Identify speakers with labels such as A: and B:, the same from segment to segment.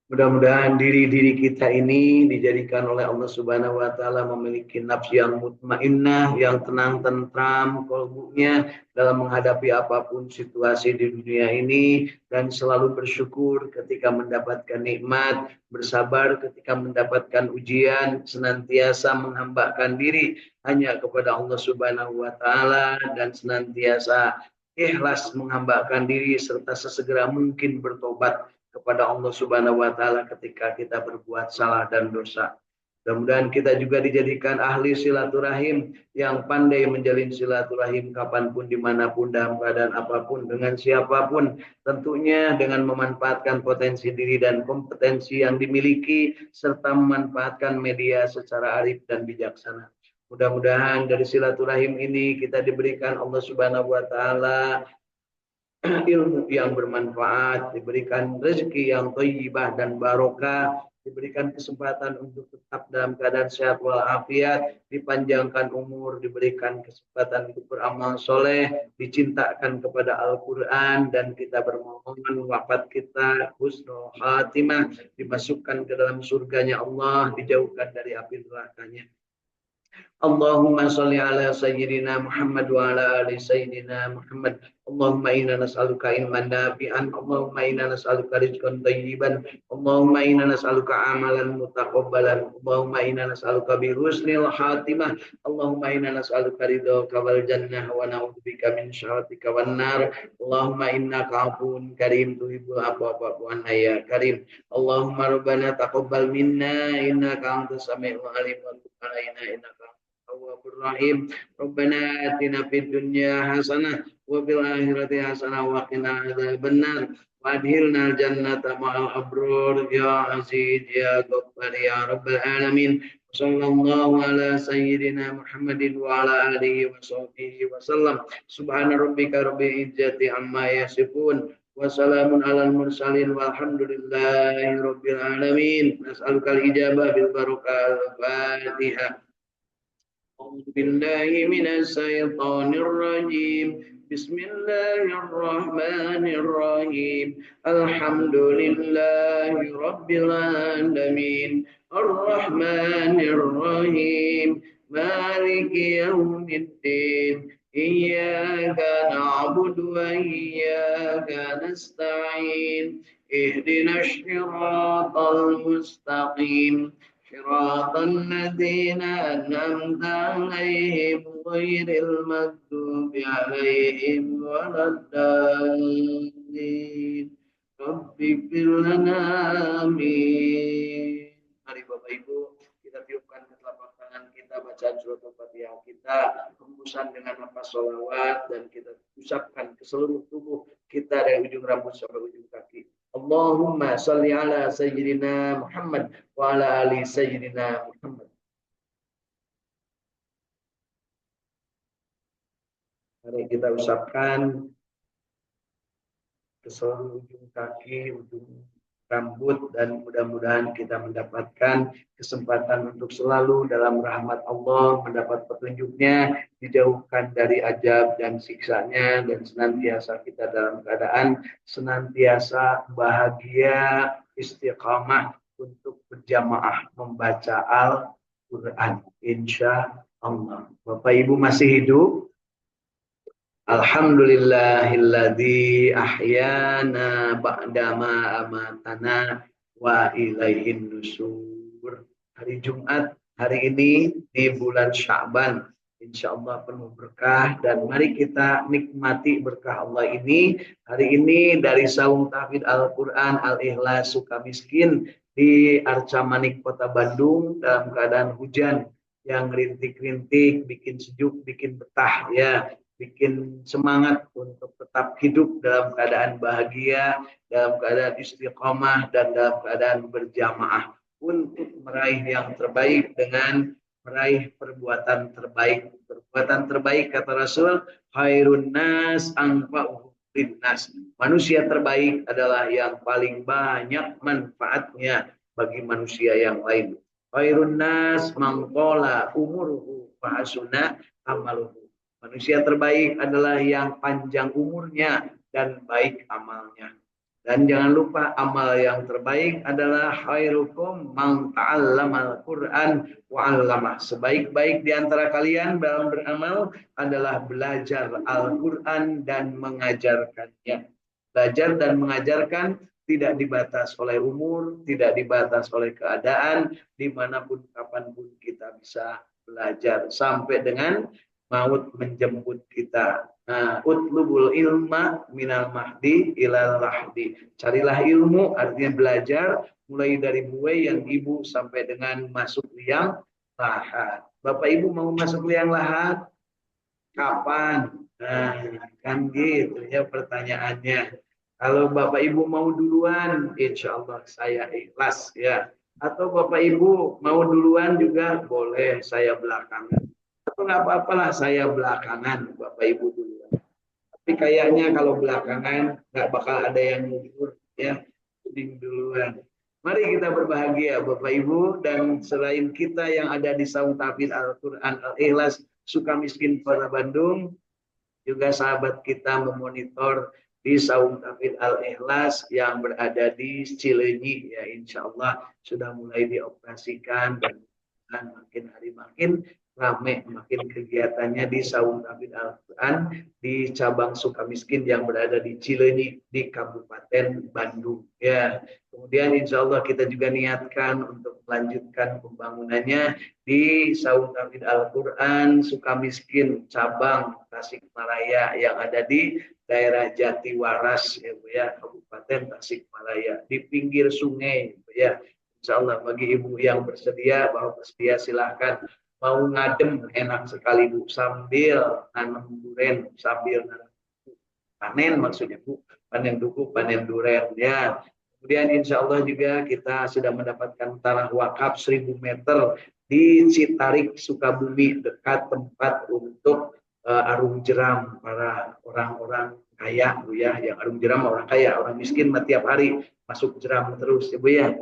A: Mudah-mudahan diri-diri kita ini dijadikan oleh Allah Subhanahu wa taala memiliki nafs yang mutmainnah, yang tenang tentram kalbunya dalam menghadapi apapun situasi di dunia ini dan selalu bersyukur ketika mendapatkan nikmat, bersabar ketika mendapatkan ujian, senantiasa menghambakan diri hanya kepada Allah Subhanahu wa taala dan senantiasa ikhlas menghambakan diri serta sesegera mungkin bertobat kepada Allah Subhanahu wa taala ketika kita berbuat salah dan dosa. Mudah-mudahan kita juga dijadikan ahli silaturahim yang pandai menjalin silaturahim kapanpun, dimanapun, dalam keadaan apapun, dengan siapapun. Tentunya dengan memanfaatkan potensi diri dan kompetensi yang dimiliki, serta memanfaatkan media secara arif dan bijaksana. Mudah-mudahan dari silaturahim ini kita diberikan Allah Subhanahu wa taala ilmu yang bermanfaat, diberikan rezeki yang thayyibah dan barokah, diberikan kesempatan untuk tetap dalam keadaan sehat walafiat, dipanjangkan umur, diberikan kesempatan untuk beramal soleh, dicintakan kepada Al-Quran, dan kita bermohon wafat kita husnul khatimah, dimasukkan ke dalam surganya Allah, dijauhkan dari api nerakanya. Allahumma salli ala sayyidina Muhammad wa ala ali sayyidina Muhammad. Allahumma inna nas'aluka ilman nafi'an. Allahumma inna nas'aluka rizqan thayyiban. Allahumma inna nas'aluka amalan mutaqabbalan. Allahumma inna nas'aluka bi husnil khatimah. Allahumma inna nas'aluka ridhaka wal jannah wa na'udzubika min syarrika wan nar. Allahumma innaka afuwun karim tuhibbul afwa fa'fu anna ya karim. Allahumma rabbana taqabbal minna innaka antas samiul alim wa tub alaina innaka Tawwabur Rahim. Rabbana atina fid dunya hasanah wa fil akhirati hasanah wa qina adzabannar. Wa adkhilna jannata ma'al abrur ya aziz ya ghaffar ya rabbal alamin. Sallallahu ala sayyidina Muhammadin wa ala alihi wa sahbihi wa sallam. Subhana rabbika rabbil izzati amma yasifun. Wassalamun alal mursalin walhamdulillahi rabbil alamin. Nas'alukal ijabah bil barakal Fatihah. أعوذ بالله من الشيطان الرجيم بسم الله الرحمن الرحيم الحمد لله رب العالمين الرحمن الرحيم مالك يوم الدين إياك نعبد وإياك نستعين اهدنا الصراط المستقيم صراط الذين أنعمت عليهم غير المغضوب عليهم ولا الضالين رب اغفر لنا آمين. Mari Bapak Ibu kita tiupkan ke telapak tangan kita, bacaan surat Al-Fatihah kita, hembusan dengan nafas sholawat, dan kita ucapkan ke seluruh tubuh kita dari ujung rambut sampai ujung kaki. Allahumma salli ala sayyidina Muhammad wa ala ali sayyidina Muhammad. Mari kita ucapkan ke seluruh ujung kaki, ujung rambut, dan mudah-mudahan kita mendapatkan kesempatan untuk selalu dalam rahmat Allah, mendapat petunjuknya, dijauhkan dari azab dan siksanya, dan senantiasa kita dalam keadaan senantiasa bahagia, istiqamah untuk berjamaah membaca Al-Quran, insya Allah. Bapak Ibu masih hidup? Alhamdulillahilladzi ahyana ba'dama amatana wa ilaihin nusur. Hari Jumat hari ini di bulan Sya'ban, insya Allah penuh berkah, dan mari kita nikmati berkah Allah ini. Hari ini dari Saung Tahfidz Al-Quran Al-Ikhlas Sukamiskin di Arca Manik Kota Bandung dalam keadaan hujan yang rintik-rintik, bikin sejuk, bikin betah ya, bikin semangat untuk tetap hidup dalam keadaan bahagia, dalam keadaan istiqomah, dan dalam keadaan berjamaah untuk meraih yang terbaik dengan meraih perbuatan terbaik. Perbuatan terbaik kata Rasul, khairun nas anfa'uhum linnas. Manusia terbaik adalah yang paling banyak manfaatnya bagi manusia yang lain. Khairun nas man qala umuruhu wa hasuna amaluhu. Manusia terbaik adalah yang panjang umurnya dan baik amalnya. Dan jangan lupa amal yang terbaik adalah khairukum man ta'allamal Qur'an wa 'allamah. Sebaik-baik di antara kalian dalam beramal adalah belajar Al-Qur'an dan mengajarkannya. Belajar dan mengajarkan tidak dibatas oleh umur, tidak dibatas oleh keadaan, dimanapun kapanpun kita bisa belajar sampai dengan maut menjemput kita. Nah, utlubul ilma minal mahdi ilal lahdi. Carilah ilmu, artinya belajar, mulai dari buai yang ibu sampai dengan masuk liang lahat. Bapak ibu mau masuk liang lahat? Kapan? Nah, kan gitu ya pertanyaannya. Kalau Bapak Ibu mau duluan, insya Allah saya ikhlas ya. Atau Bapak Ibu mau duluan juga boleh, saya belakangan. Atau nggak apa-apalah saya belakangan, Bapak Ibu duluan. Tapi kayaknya kalau belakangan nggak bakal ada yang mundur ya, duluan. Mari kita berbahagia Bapak Ibu, dan selain kita yang ada di Saung Tahfidz Al-Quran Al-Ikhlas Sukamiskin Kota Bandung, juga sahabat kita memonitor di Saung Tahfidz Al-Ikhlas yang berada di Cileunyi ya, insya Allah sudah mulai dioperasikan dan makin hari makin ramai, makin kegiatannya di Saung Tahfidz Al-Quran di cabang Sukamiskin yang berada di Cileunyi di Kabupaten Bandung ya. Kemudian insya Allah kita juga niatkan untuk melanjutkan pembangunannya di Saung Tahfidz Al-Quran Sukamiskin cabang Tasikmalaya yang ada di daerah Jatiwaras ya Bu ya, Kabupaten Tasikmalaya di pinggir sungai Bu ya. Insya Allah bagi ibu yang bersedia, bahwa bersedia silahkan. Mau ngadem enak sekali Bu, sambil nanam duren, sambil nanam panen maksudnya Bu, panen duku, panen duren ya. Kemudian insya Allah juga kita sudah mendapatkan tanah wakaf 1000 meter di Citarik, Sukabumi, dekat tempat untuk arung jeram para orang-orang kaya Bu ya, yang arung jeram orang kaya, orang miskin tiap hari masuk jeram terus ya Bu ya.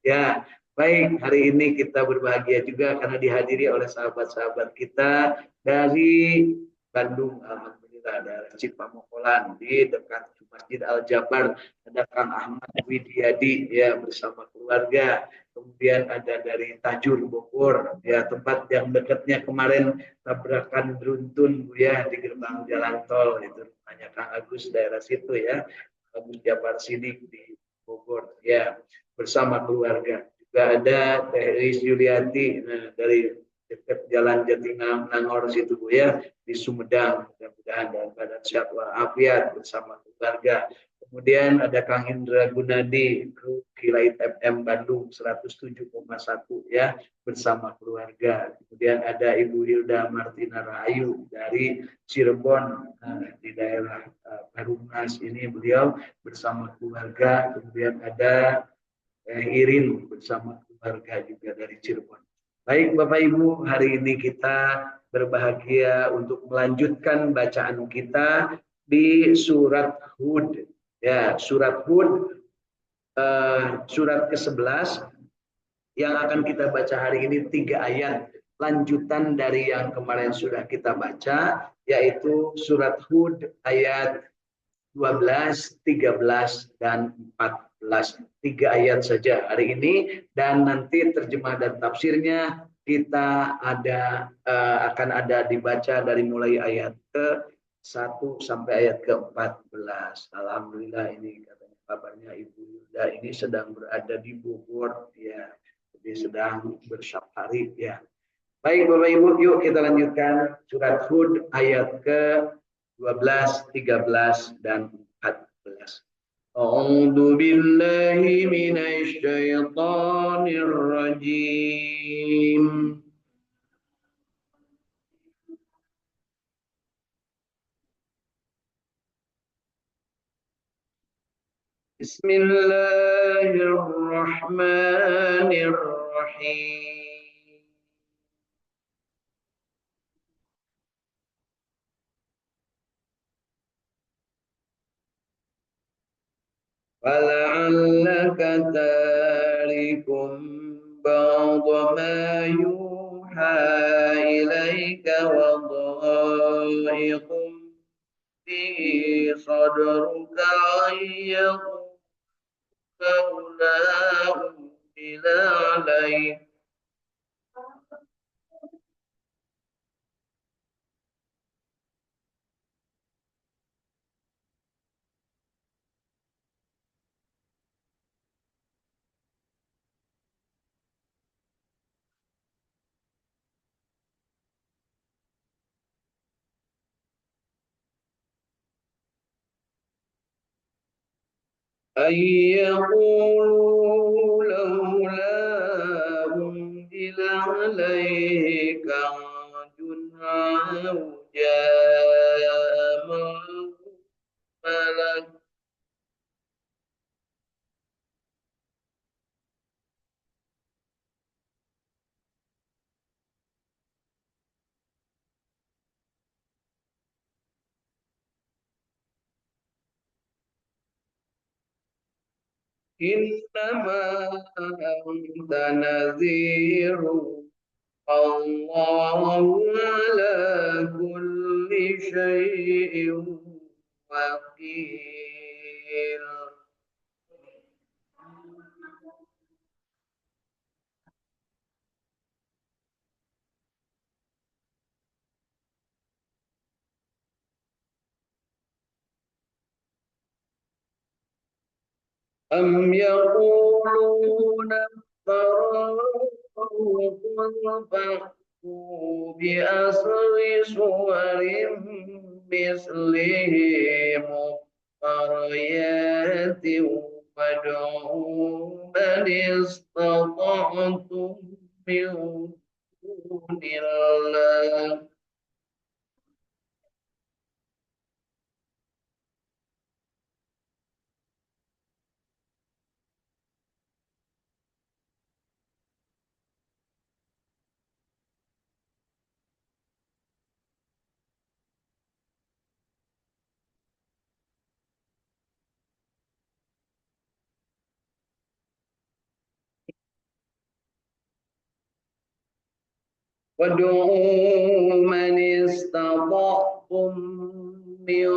A: Ya, baik, hari ini kita berbahagia juga karena dihadiri oleh sahabat-sahabat kita dari Bandung, alhamdulillah, dari Cipamokolan di dekat Masjid Al Jabar, ada Kang Ahmad Widiadi ya bersama keluarga. Kemudian ada dari Tajur Bogor ya, tempat yang dekatnya kemarin tabrakan beruntun Bu ya di gerbang jalan tol, itu namanya Kang Agus daerah situ ya. Agus Jabar Sidik di Bogor ya bersama keluarga. Juga ada Teh Ris Yuliati dari dekat Jalan Jatinangor situ Bu ya, di Sumedang. Mudah-mudahan dalam keadaan sehat walafiat bersama keluarga. Kemudian ada Kang Indra Gunadi, kru Kilait FM Bandung 107,1 ya bersama keluarga. Kemudian ada Ibu Hilda Martina Rahayu dari Cirebon di daerah Perumnas ini, beliau bersama keluarga. Kemudian ada Irin bersama keluarga juga dari Cirebon. Baik Bapak Ibu, hari ini kita berbahagia untuk melanjutkan bacaan kita di surat Hud. Ya, surat Hud, surat ke-11 yang akan kita baca hari ini 3 ayat lanjutan dari yang kemarin sudah kita baca, yaitu surat Hud ayat 12, 13, dan 14. 3 ayat saja hari ini, dan nanti terjemah dan tafsirnya kita akan ada dibaca dari mulai ayat ke-1 sampai ayat ke-14. Alhamdulillah, ini katanya kabarnya Ibu Yuda ini sedang berada di Bogor ya. Jadi sedang bersafari ya. Baik Bapak Ibu, yuk kita lanjutkan surat Hud ayat ke-12, 13, dan 14. A'udzu billahi minasy syaithanir rajim. Bismillahirrahmanirrahim. فَلَعَلَّكَ تَارِكٌ بَعْضَ مَا يُوحَى إِلَيْكَ وَضَائِقٌ بِهِ صدرك أن يقول لولا أنزل عليه أن يقولوا لولا أنزل عليه كنز أو جاء معه ملك إنما أنت نذير الله على كل شيء وكيل. أم يقولون افتراه قل فأتوا بأسر سور مثله مفتريات وادعوا من استطعتم من دون الله وادعوا من استطعتم من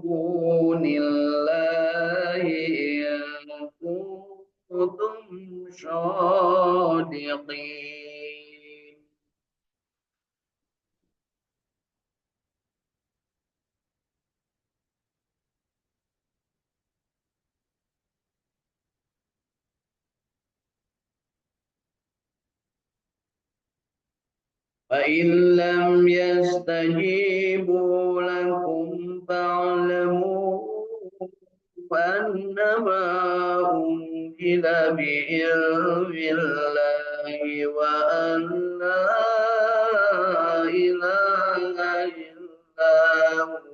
A: دون الله إن كنتم صادقين. فإن لم يستجيبوا لكم فاعلموا أنما أنزل بعلم الله وأن لا إله إلا هو.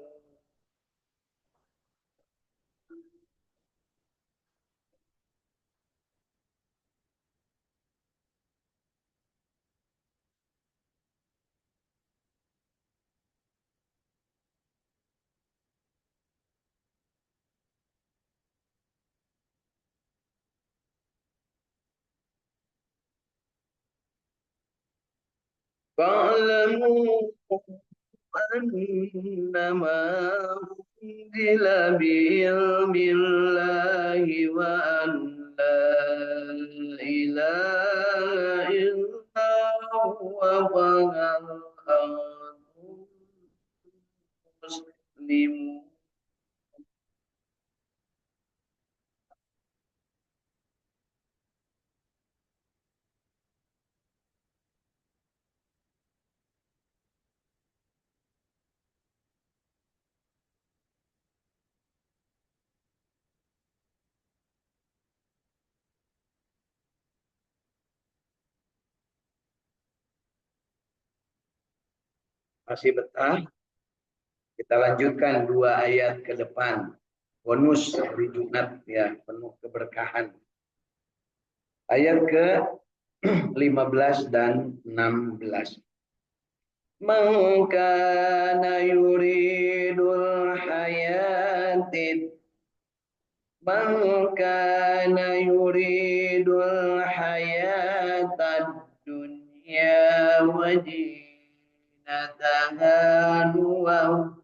A: فاعلموا أنما أنزل بعلم الله وأن لا إله إلا هو وأن أنتم مسلمون. Masih betah? Kita lanjutkan 2 ayat ke depan. Bonus di Jumat ya, penuh keberkahan. Ayat ke 15 dan 16. Man kana yuridul hayatid Man kana yuridul hayatad dunya wajinataha nuwaffi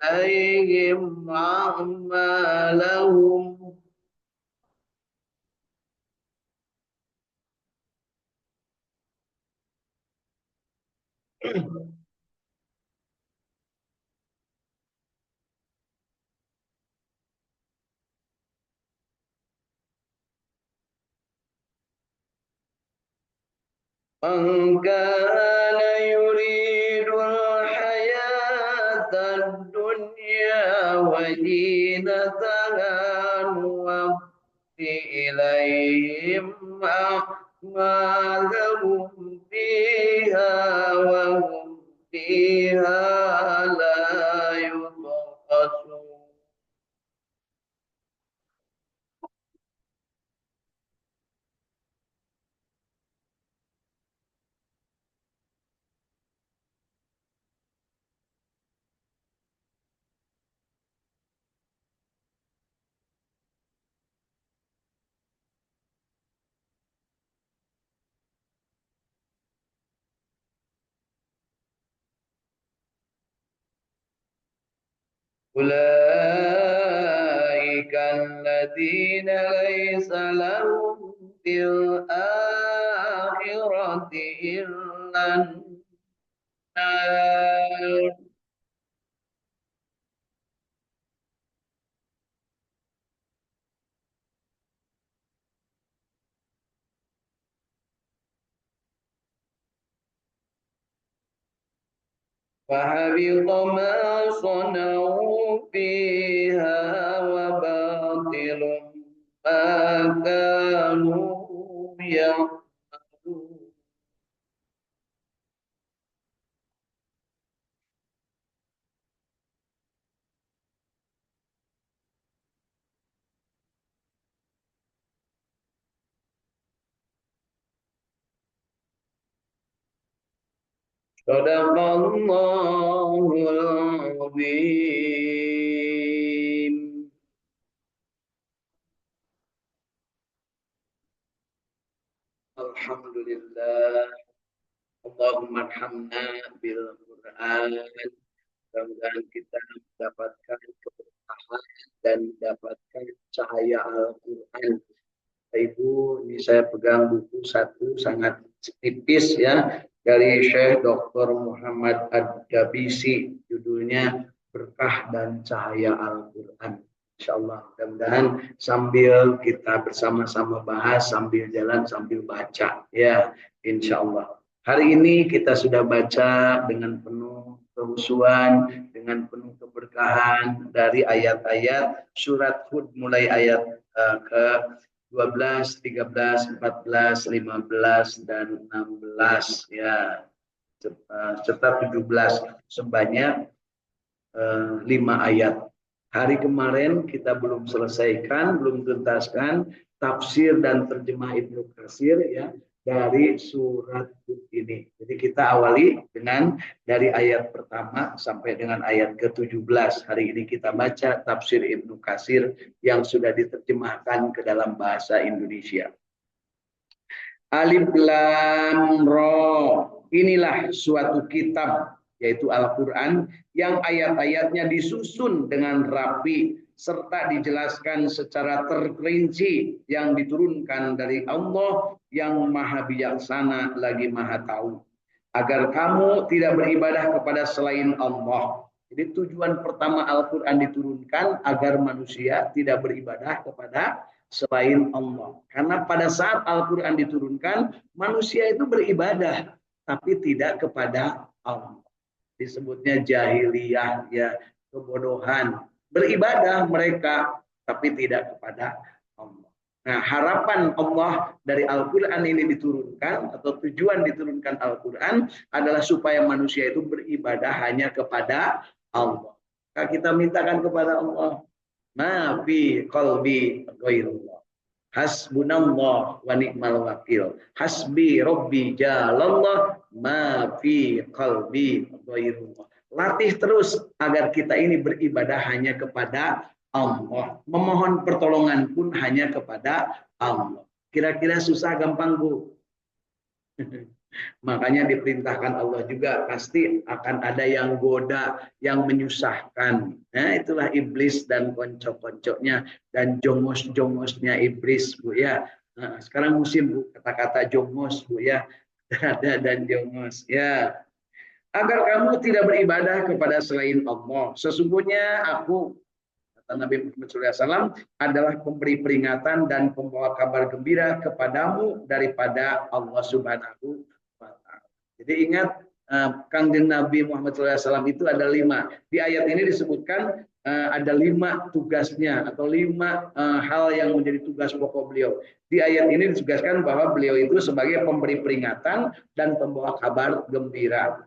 A: إليه إليهم أعمالهم من كان يريد الحياة الدنيا وزينتها نوفي إليهم أعمالهم فيها وهم فيها لا يبخسون. أولئك الذين ليس لهم في الآخرة إلا النار فحبط ما صنعوا فيها وباطل ما كانوا يعملون. Sadaqallahul azim. Alhamdulillah. Allahumma arhamna bil Qur'an. Mudah-mudahan kita mendapatkan keberkahan dan mendapatkan cahaya Al-Quran. Ibu, ini saya pegang buku satu sangat tipis ya dari Syekh Dr. Muhammad Ad-Dabisi, judulnya Berkah dan Cahaya Al-Quran. Insya Allah, mudah-mudahan sambil kita bersama-sama bahas, sambil jalan, sambil baca ya, insya Allah. Hari ini kita sudah baca dengan penuh kehusuan, dengan penuh keberkahan dari ayat-ayat surat Hud mulai ayat ke 12, 13, 14, 15, dan 16 ya, serta 17 sebanyak 5 ayat. Hari kemarin kita belum selesaikan, belum tuntaskan tafsir dan terjemah Ibnu Katsir ya dari surat Hud ini. Jadi kita awali dengan dari ayat pertama sampai dengan ayat ke-17. Hari ini kita baca tafsir Ibnu Katsir yang sudah diterjemahkan ke dalam bahasa Indonesia. Alif Lam Ra. Inilah suatu kitab, yaitu Al-Quran, yang ayat-ayatnya disusun dengan rapi serta dijelaskan secara terperinci, yang diturunkan dari Allah yang maha bijaksana lagi maha tahu, agar kamu tidak beribadah kepada selain Allah. Jadi tujuan pertama Al-Quran diturunkan agar manusia tidak beribadah kepada selain Allah. Karena pada saat Al-Quran diturunkan, manusia itu beribadah, tapi tidak kepada Allah. Disebutnya jahiliyah, ya, kebodohan. Beribadah mereka, tapi tidak kepada Allah. Nah, harapan Allah dari Al-Quran ini diturunkan, atau tujuan diturunkan Al-Quran adalah supaya manusia itu beribadah hanya kepada Allah. Nah, kita mintakan kepada Allah, ma fi qalbi ghairullah. Hasbunallah wa ni'mal wakil. Hasbi rabbi jalallah ma fi qalbi ghairullah. Latih terus agar kita ini beribadah hanya kepada Allah. Memohon pertolongan pun hanya kepada Allah. Kira-kira susah gampang, Bu? Makanya diperintahkan Allah juga pasti akan ada yang goda, yang menyusahkan. Nah, itulah iblis dan konco-koncoknya dan jongos-jongosnya iblis, Bu ya. Nah, sekarang musim Bu kata-kata jongos, Bu ya. Ada dan jongos ya. Agar kamu tidak beribadah kepada selain Allah. Sesungguhnya aku, kata Nabi Muhammad SAW, adalah pemberi peringatan dan pembawa kabar gembira kepadamu daripada Allah Subhanahu wa Ta'ala. Jadi ingat, Kangjeng Nabi Muhammad SAW itu ada 5. Di ayat ini disebutkan ada 5 tugasnya atau 5 hal yang menjadi tugas pokok beliau. Di ayat ini ditegaskan bahwa beliau itu sebagai pemberi peringatan dan pembawa kabar gembira.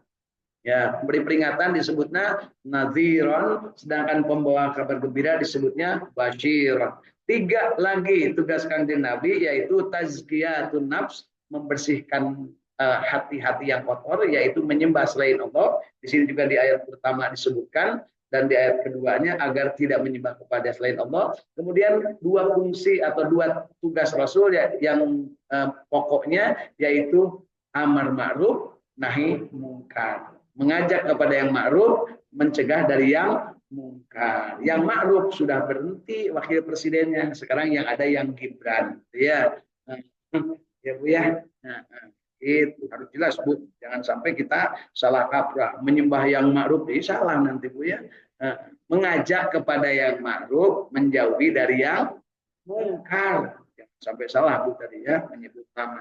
A: Ya, pemberi peringatan disebutnya nadhiron, sedangkan pembawa kabar gembira disebutnya basyir. 3 lagi tugas Kanjeng Nabi yaitu tazkiyatun nafs, membersihkan hati-hati yang kotor, yaitu menyembah selain Allah. Di sini juga di ayat pertama disebutkan, dan di ayat keduanya agar tidak menyembah kepada selain Allah. Kemudian 2 fungsi atau 2 tugas Rasul yang pokoknya yaitu amar ma'ruf nahi mungkar. Mengajak kepada yang ma'ruf, mencegah dari yang mungkar. Yang ma'ruf sudah berhenti wakil presidennya, sekarang yang ada yang Gibran, ya. Ya Bu ya. Nah, itu harus jelas Bu, jangan sampai kita salah kaprah menyembah yang ma'ruf, salah nanti Bu ya. Mengajak kepada yang ma'ruf, menjauhi dari yang mungkar. Jangan sampai salah Bu tadi ya, menyebut nama.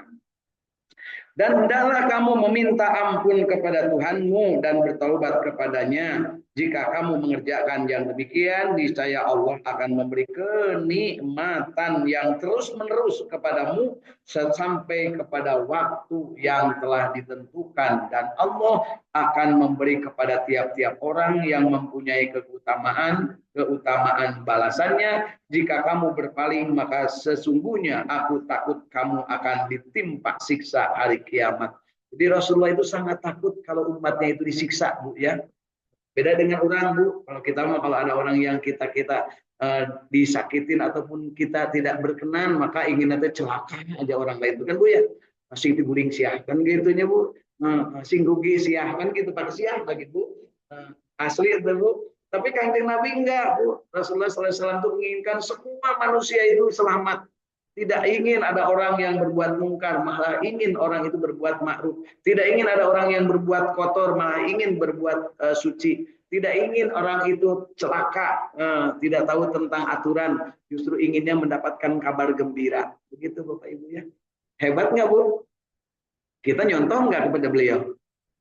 A: Dan hendaklah kamu meminta ampun kepada Tuhanmu dan bertaubat kepadanya. Jika kamu mengerjakan yang demikian, niscaya Allah akan memberi kenikmatan yang terus-menerus kepadamu sampai kepada waktu yang telah ditentukan. Dan Allah akan memberi kepada tiap-tiap orang yang mempunyai keutamaan balasannya. Jika kamu berpaling, maka sesungguhnya aku takut kamu akan ditimpa siksa hari kiamat. Jadi Rasulullah itu sangat takut kalau umatnya itu disiksa, Bu ya. Beda dengan orang, Bu. Kalau kita mah, kalau ada orang yang kita disakitin ataupun kita tidak berkenan, maka ingin nanti celaka aja orang lain, itu kan Bu ya. Masih diguling siah kan gitunya Bu. Sing rugi siah kan gitu, pakai siah lagi Bu. Asli itu Bu. Tapi Kanjeng Nabi enggak, Bu. Rasulullah SAW itu menginginkan semua manusia itu selamat. Tidak ingin ada orang yang berbuat mungkar, malah ingin orang itu berbuat ma'ruf. Tidak ingin ada orang yang berbuat kotor, malah ingin berbuat suci. Tidak ingin orang itu celaka, tidak tahu tentang aturan, justru inginnya mendapatkan kabar gembira. Begitu Bapak Ibu ya. Hebat nggak Bu? Kita nyontoh nggak kepada beliau?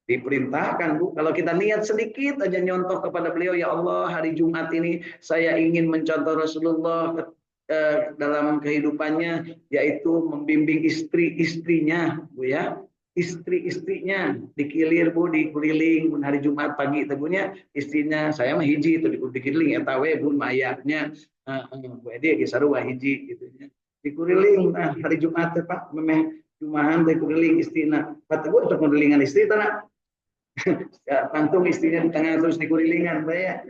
A: Diperintahkan Bu, kalau kita niat sedikit aja nyontoh kepada beliau, ya Allah hari Jumat ini saya ingin mencontoh Rasulullah dalam kehidupannya, yaitu membimbing istri-istrinya Bu ya, istri-istrinya dikilir Bu, dikeliling hari Jumat pagi tebunya istrinya saya mah hiji itu dikeliling etawe Bu mayaknya Bu Edi kisarua hiji gitu ya, dikeliling hari Jumat Pak memeh Jumahan dikeliling istrina kata gue untuk mengelilingan istri tanah kantung istrinya di tengah terus dikelilingan ya.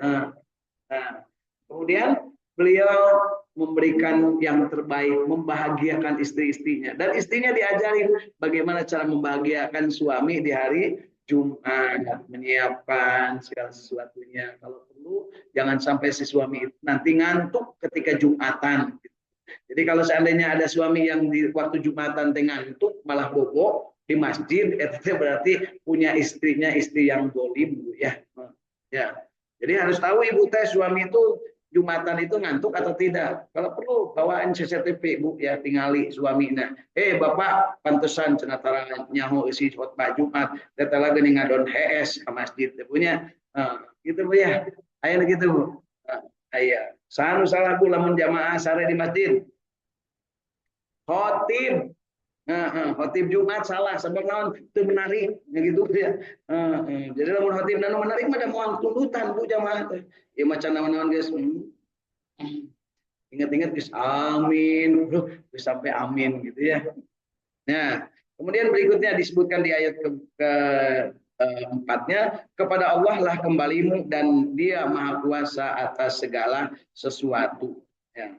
A: Kemudian beliau memberikan yang terbaik, membahagiakan istri-istrinya, dan istrinya diajarin bagaimana cara membahagiakan suami di hari Jumat, menyiapkan segala sesuatunya. Kalau perlu jangan sampai si suami itu nanti ngantuk ketika Jumatan. Jadi kalau seandainya ada suami yang di waktu Jumatan ngantuk malah bobo di masjid, itu berarti punya istrinya istri yang dolim Bu ya. Ya. Jadi harus tahu Ibu teh suami itu Jumatan itu ngantuk atau tidak. Kalau perlu bawaan CCTV Bu ya, tingali suaminya. Bapak pantesan cenatara nyaho isi khotbah Jumat, data lagi nih ngadon HS ke masjid punya. Gitu Bu ya. Ayo gitu Bu. Iya. Sanu salah Bu lamun jamaah sare di masjid. Khotib. Khotib Jumat salah sebab naon teu menarik gitu ya. Jadi lamun khotib nu menarik mah da moal tuntutan Bu jamaah teh. Ieu macan naon-naon geus. Ingat-ingat geus amin, geus sampai amin gitu ya. Nah, kemudian berikutnya disebutkan di ayat keempatnya, kepada Allah lah kembalimu dan Dia Maha Kuasa atas segala sesuatu. Ya.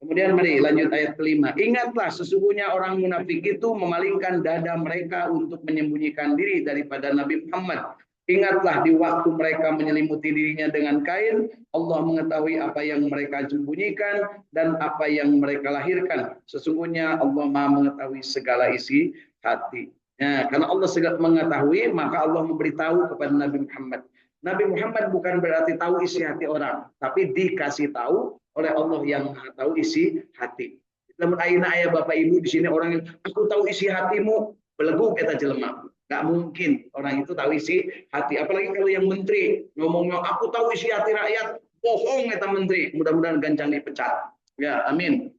A: Kemudian mari lanjut ayat kelima. Ingatlah sesungguhnya orang munafik itu memalingkan dada mereka untuk menyembunyikan diri daripada Nabi Muhammad. Ingatlah di waktu mereka menyelimuti dirinya dengan kain, Allah mengetahui apa yang mereka sembunyikan dan apa yang mereka lahirkan. Sesungguhnya Allah Maha mengetahui segala isi hati. Ya, karena Allah segala mengetahui, maka Allah memberitahu kepada Nabi Muhammad. Nabi Muhammad bukan berarti tahu isi hati orang, tapi dikasih tahu oleh Allah yang Maha tahu isi hati. Namun aina ayah Bapak Ibu di sini orang yang aku tahu isi hatimu, belegu kita jelema. Gak mungkin orang itu tahu isi hati. Apalagi kalau yang menteri ngomongnya aku tahu isi hati rakyat, bohong eta menteri. Mudah-mudahan gancang dipecat. Ya, amin.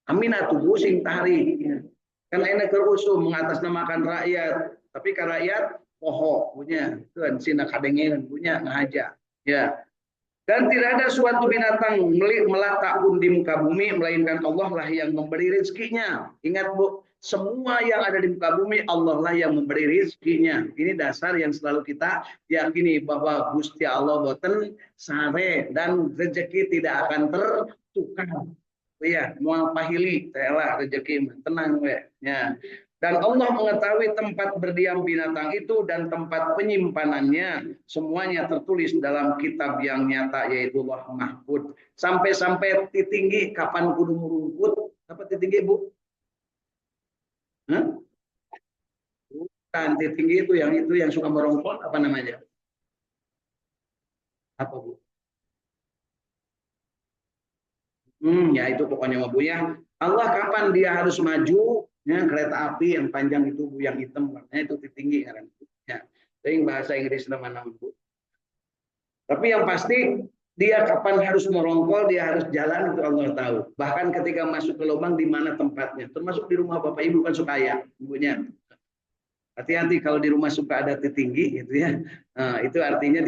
A: Amin atuh sing tari. Karena ini kerusum mengatasnamakan rakyat, tapi kan rakyat poho punya kan sina kadengen punya ngahaja. Ya, dan tidak ada suatu binatang melata pun di muka bumi, melainkan Allah lah yang memberi rezekinya. Ingat Bu, semua yang ada di muka bumi, Allah lah yang memberi rezekinya. Ini dasar yang selalu kita yakini bahwa Gusti Allah boten sare dan rezeki tidak akan tertukar. Iya, mau pahili, lah rezeki tenang we. Ya. Dan Allah mengetahui tempat berdiam binatang itu dan tempat penyimpanannya. Semuanya tertulis dalam kitab yang nyata yaitu Lauh Mahfud. Sampai-sampai titinggi kapan kudu merungkut? Apa titinggi Bu? Hah? Bukan titinggi itu yang suka merongkot apa namanya? Apa Bu? Ya itu pokoknya Bu ya. Allah kapan dia harus maju? Ya, kereta api yang panjang itu Bu, yang hitam warnanya itu tinggi kan. Ya. Tapi bahasa Inggris nama-nama Bu. Tapi yang pasti dia kapan harus merongkol, dia harus jalan itu Allah tahu. Bahkan ketika masuk ke lubang di mana tempatnya. Termasuk di rumah Bapak Ibu kan suka ya, ibunya. Hati-hati kalau di rumah suka ada tinggi gitu ya. Nah, itu artinya